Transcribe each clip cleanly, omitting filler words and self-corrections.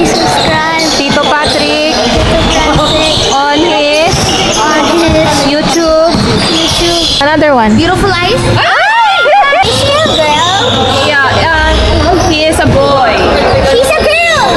Please subscribe. Tito Patrick on his YouTube. Another one. Beautiful eyes. Is she a girl? Yeah, he is a boy. She's a girl.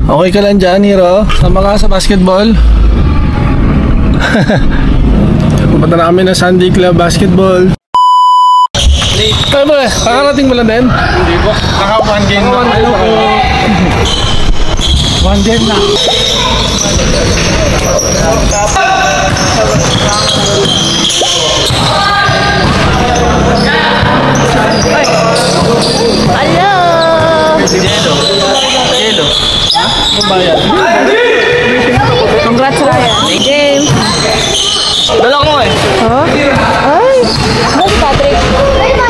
Okay ka lang dyan, Hiro? Sama ka sa basketball? Pupunta na kami ng Sunday Club Basketball. Ay ba, kakarating mo lang din? Hindi po, naka 1 game na. Hello po. 1 game na. Hello! Yelo. Kumbayan. Congrats, Ryan. James. Dala ko eh. Huh? Ay! Ano si Patrick?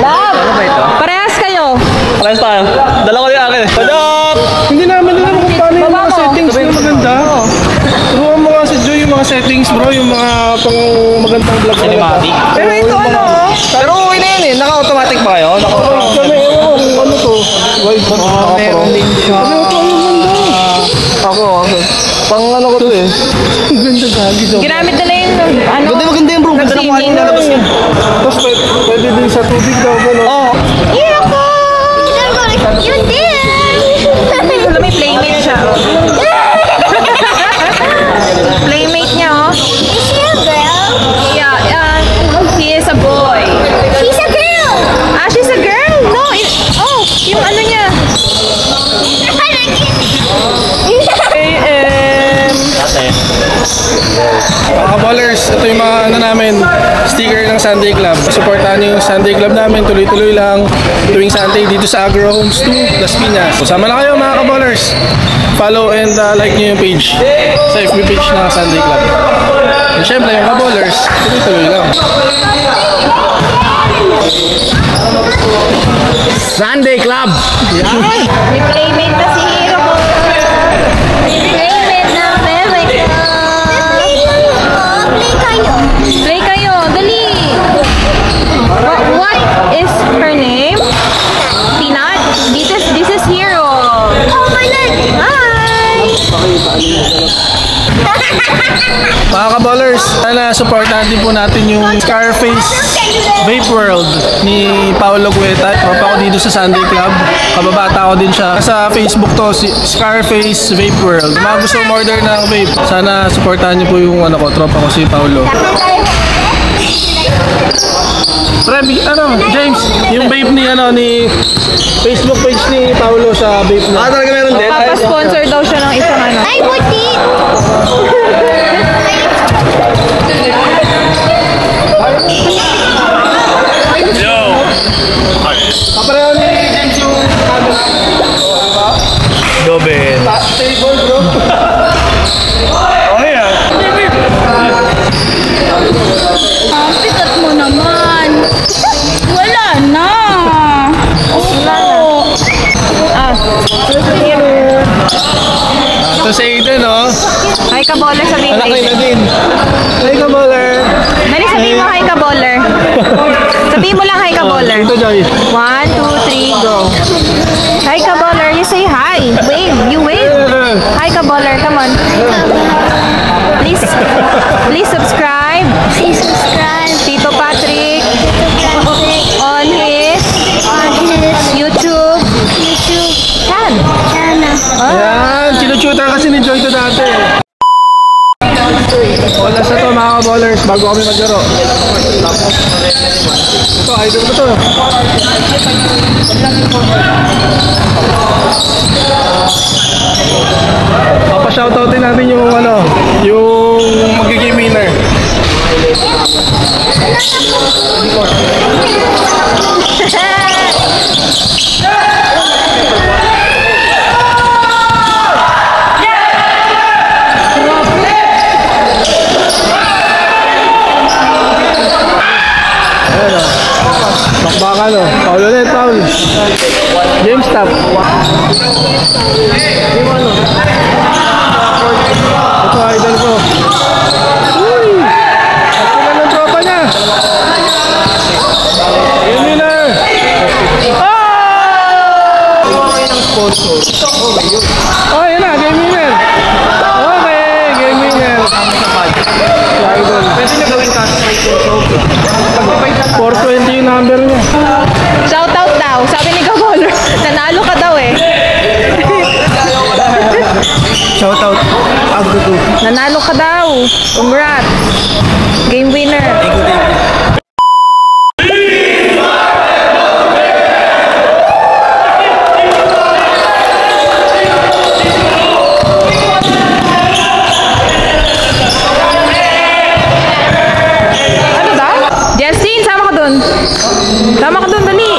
Love! Ano ba ito? Parehas kayo. Parehas tayo. Dala ko yung akin eh. Padap! Hindi namin alam kung paano yung mga settings na maganda. Turuan mo nga si Joy yung mga settings bro, yung mga pang magandang vlog. Cinematic. Pero ito ano? Pero okay na yun eh. Naka-automatic pa kayo? Naka-automatic. Kami, ano to? Wide ba? Meron din siya. Ano ito? Ang ganda. Ako. Pang ano ko to eh. Ang ganda gagi. Ginamit nila yung ano? Maganda yung bro. Ganda ng quality na labas yun. Tapos pwede din sa tubig daw. Oo. Yeah, ako! You did. Alam, may playmate siya. Playmate niya, oh. Is she a girl? Yeah, he is a boy. She's a girl. Ah, she's a girl? No, yung ano niya. Mga kaballers, ito yung mga ano namin, sticker ng Sunday Club. Supportahan nyo yung Sunday Club namin, tuloy-tuloy lang tuwing Sunday dito sa Agro Homes 2, Las Piñas. Sama na kayo mga kaballers. Follow and like nyo yung page sa FB page ng Sunday Club. And syempre yung kaballers, tuloy-tuloy lang. Sunday Club! May playmate na si Hiro ko. Playmate na playmate ko. Play kayo. Play kayo, dali. What is her name? Peanut? This is Hiro. Oh my God. Hi! Mga kaballers, sana supportahan din po natin yung Scarface Vape World ni Paolo Gueta. Tropa ko dito sa Sunday Club. Kababata ko din siya. Sa Facebook to, si Scarface Vape World. Kung mga gusto order ng vape, sana supportahan niyo po yung ano ko, tropa ko si Paolo. Remy, James, yung vape ni Facebook page ni Paolo sa vape na. Talaga meron din? Papa-sponsor daw siya ng isang ano. Ay, butit. Yo! Kapareho ni James yung Dobel. Table bro. Okay ah. Pikat mo naman. Wala na. Oo. Ito si Aiden, oh. Hi, Kaboller, sabihin Anak mo. kay Nadine. Hi, Kaboller. Dali, sabihin mo hi, Kaboller. Sabihin mo lang hi, Kaboller. Ito, Joy. 1, 2, 3, go. Hi, Kaboller. You say hi. Wave. You wave. Hi, Kaboller. Come on. Please subscribe. Please subscribe. Tito Patrick on his YouTube channel. Ayan, sinututor kasi ni Joy ito dati. Wala sa to mga kaballers bago kami maglaro. Ito, idol ko to. Papashoutout din natin yung ano, yung magiging winner. Baka no. Foul ulit, foul. Game stop. Ito, idol ko. Uy! Ito ng tropa niya. Game winner. Oh, yun na. Game winner. Okay, game winner. Idol. Pwede na gawin ka. 420 yung number niya. Shoutout daw. Sabi ni Kaboler, nanalo ka daw eh. Shoutout. Agro 2. Nanalo ka daw. Congrats. Game winner. Ano ba? Justin, sama ka dun. Sama ka dun, dali.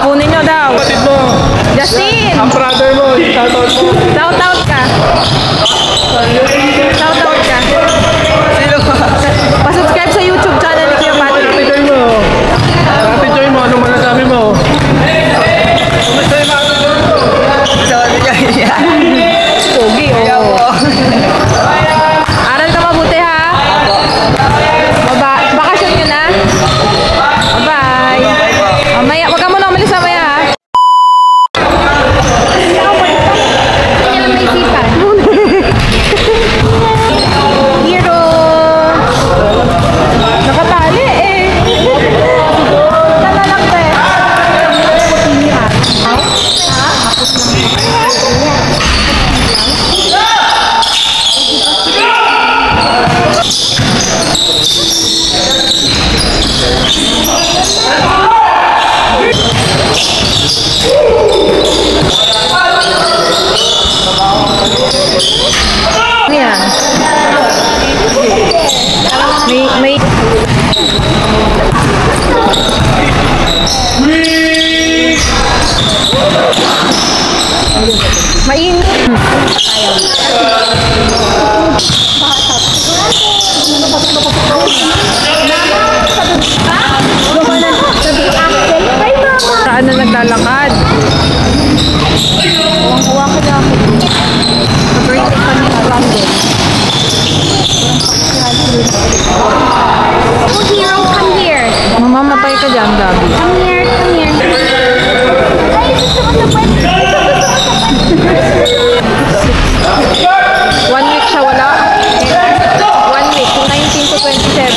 Kunin nyo daw. Kapatid mo. Justin! Ang brother mo. Shoutout mo. Shoutout ka. Shoutout ka. Sino ka? Pa-subscribe sa YouTube channel ni Kuya Patrick. Ate Joy mo. Ate Joy mo. Anong masasabi mo? Kumusta yung mga tuloy mo? Sabi niya. Pogi, oo. Aral ka mabuti ha. Bakasyon ka na. Bye-bye. Mamaya, wag ka muna umalis mamaya ha. Hero. Nakatali eh. Talalak pa eh. Ano yan? May mainit. Saan na naglalakad? Kuwang-kuwa ka na ako. Break pa niya random. Oh, hero, come here. Mamamatay ka dyan, Gabi. Come here, come here. Ay, gusto ko sa pwede. 1 week siya wala. 1 week, 19 to 27.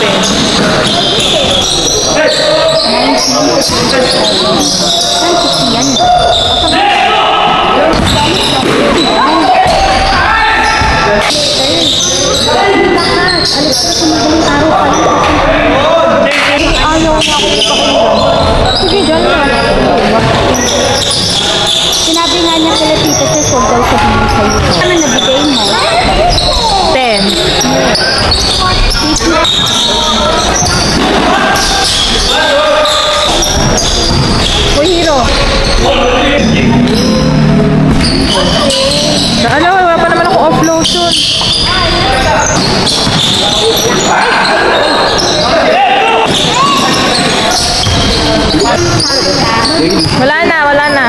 Sige, dyan na. Sinabi nga niya sila tito sa sold daw sa mga sa'yo. Ano nabigay mo? 10. Uy, hero. Ano, wala pa naman ako off lotion. Wala na, wala na.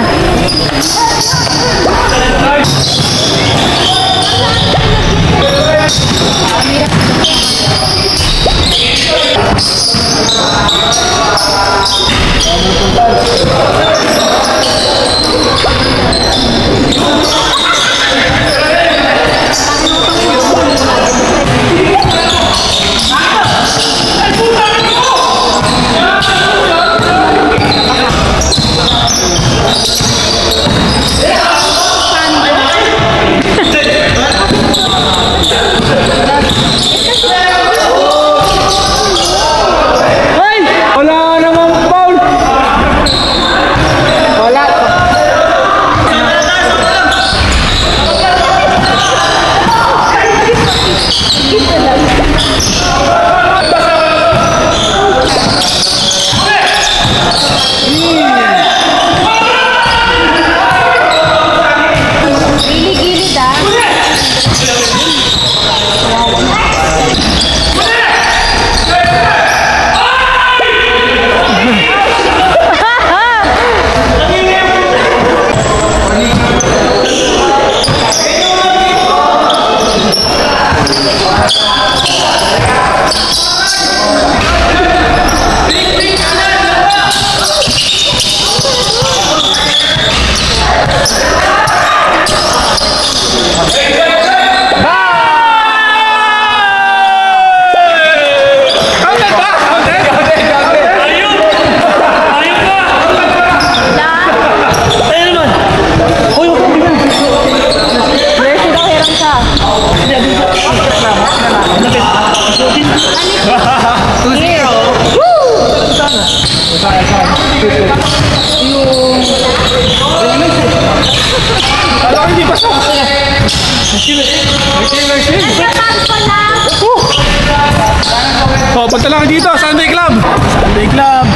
punta lang dito, Sunday Club. Sunday Club.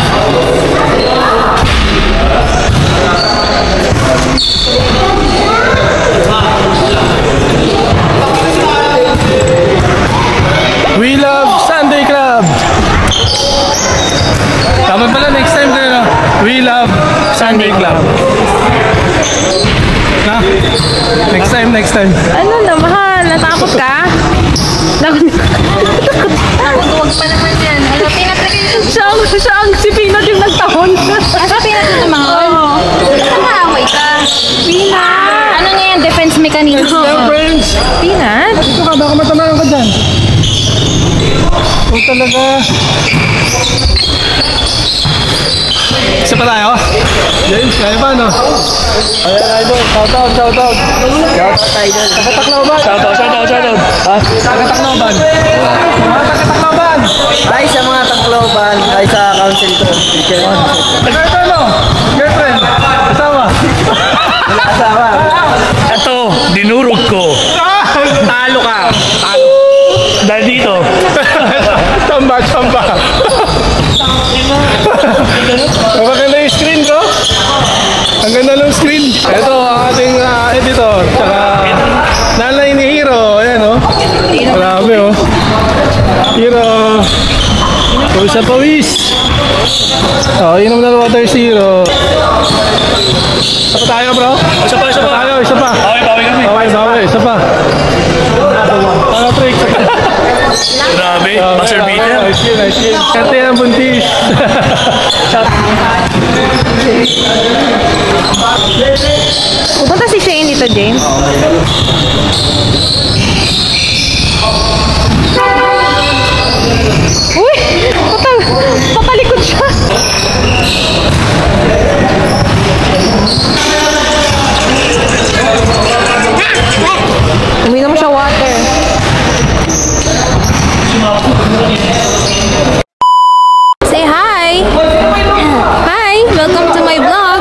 We love Sunday Club. Tama pala, next time kayo, no? We love Sunday Club. Na? Next time. Ano na, mahal? Natakot ka? Huwag pa naman yan. Ano, pinatrigay Siya ang si Peanut yung nagtahon. Asa pinatutumangon? Nakaway ka. Peanut! Ano niya yan? Defense mechanism. Hello, friends. Peanut? Ito ka, baka matamaan ka dyan. Ito talaga. Isa pa tayo? James, kaya ba, no? Ayan, idol. Shout out. Shout out, idol. Taga-Tacloban. Shout out. Ha? Taga-Tacloban. Mga taga-Tacloban. Hi sa mga Tacloban. Hi sa council ko. Girlfriend mo? Girlfriend? Kasama? Wala kasama. Ito, dinurog ko. Talo ka. Talo. Dahil dito. Chamba. Maganda yung screen ko. Ang ganda ng screen. Ito ang ating editor. Tsaka nanay ni Hero. Ayan, oh. Marami, oh. Hero. Pawis. Oh, inom na water si Hero. Isa pa tayo, bro? Isa pa. Bawi kami. Isa pa. Ano, trick? Grabe, master beater. Nice yun. Kante ang buntis. Pupunta si Shane dito, James. Uy! Patalikod siya. Uminom siya water. Say hi! Hi! Welcome to my vlog!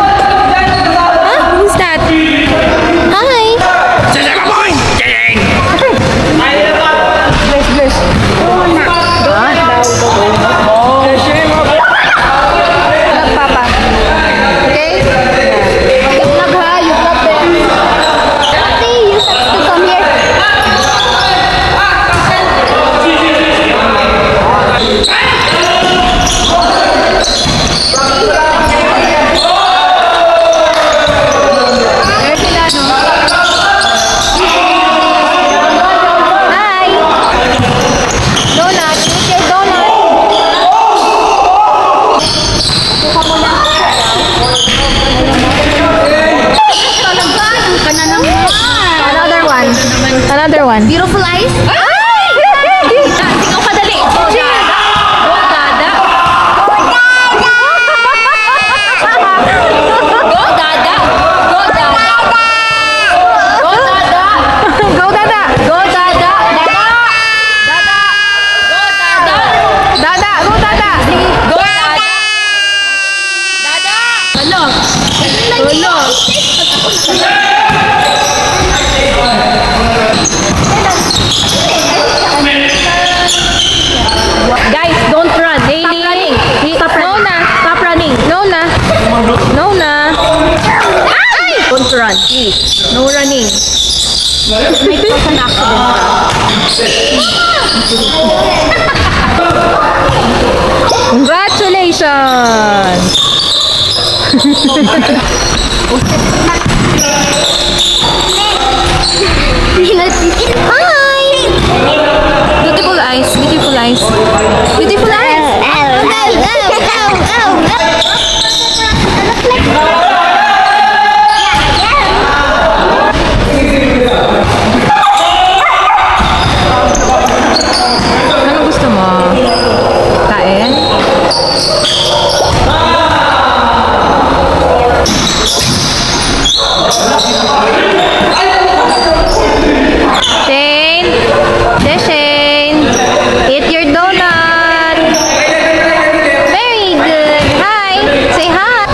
Huh? Who's that? Hi! Bless. Love Papa. Okay? You love her, you love them. Ate, you have to come here. Hi! Donut, eat your donut. Suka mo na. Talaga, ka na naman. Another one. Beautiful eyes? Ikaw kadali. Go, Dada. Go, Dada. Go, Dada. Go, Dada. Go, Dada! Go, Dada. Dada! Go, Dada! Go, Dada. Dada. Hello. Guys, don't run. Stop running. Stop running. No na. Ay! Don't run, please. No running. Might cause an accident. Congratulations! Hi! Beautiful eyes. Beautiful eyes. Ano gusto mo? Kain? Shane, eat your donut. Very good. Hi, say hi.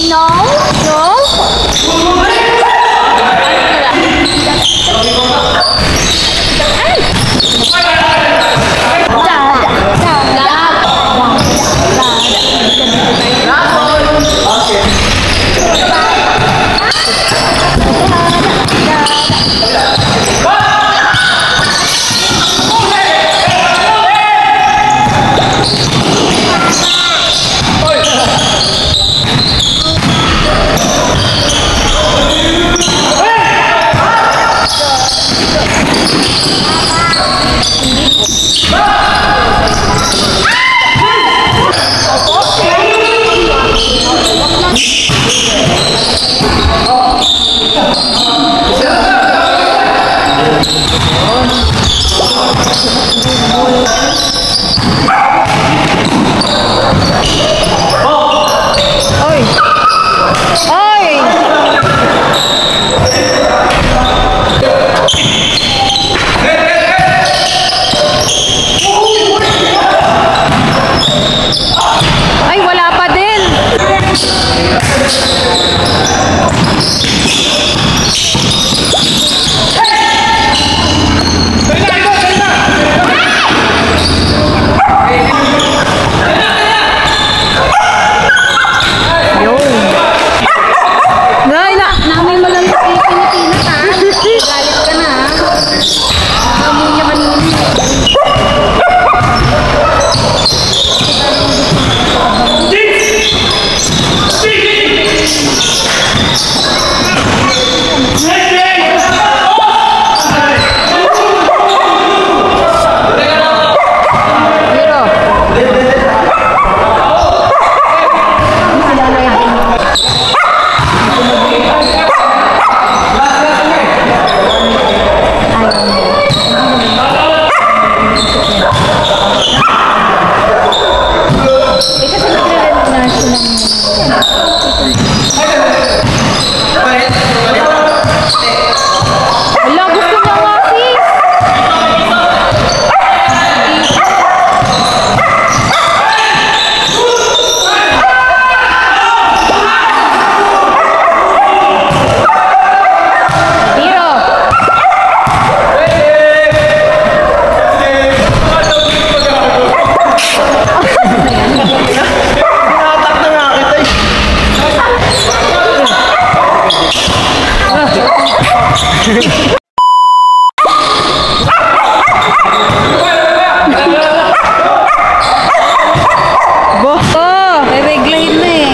No? No? Ay, wala pa din. Nay, Namin mo lang sa Pilipinas ha. Galit ka na ha. Amoy niya kanina. Wala, gusto niya nga, sis. Tiro. Tinatak na nga kita eh. Oh, Re-reglahin na eh.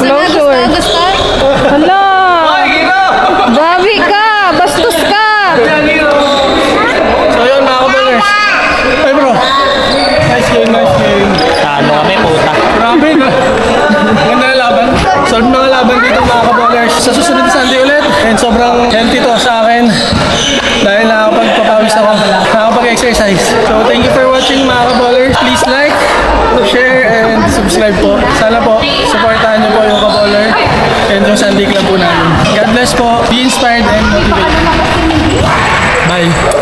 closure. Gusto? Hala. Grabe ka. Bastos ka. So yun mga kaballers. Ay bro. Nice game, nice game. Talo kami, puta. Grabe no. Maganda na laban. Solve mga laban dito mga kaballers. Sa susunod na Sunday ulit. And sobrang healthy to sa akin. Dahil nakapagpapawis ako. Nakapag-exercise. So thank you for watching mga kaballers. Please like, share, and subscribe po. Sana po, supportahan niyo po yung kaballer and yung Sunday Club po namin. God bless po. Be inspired and motivated. Bye.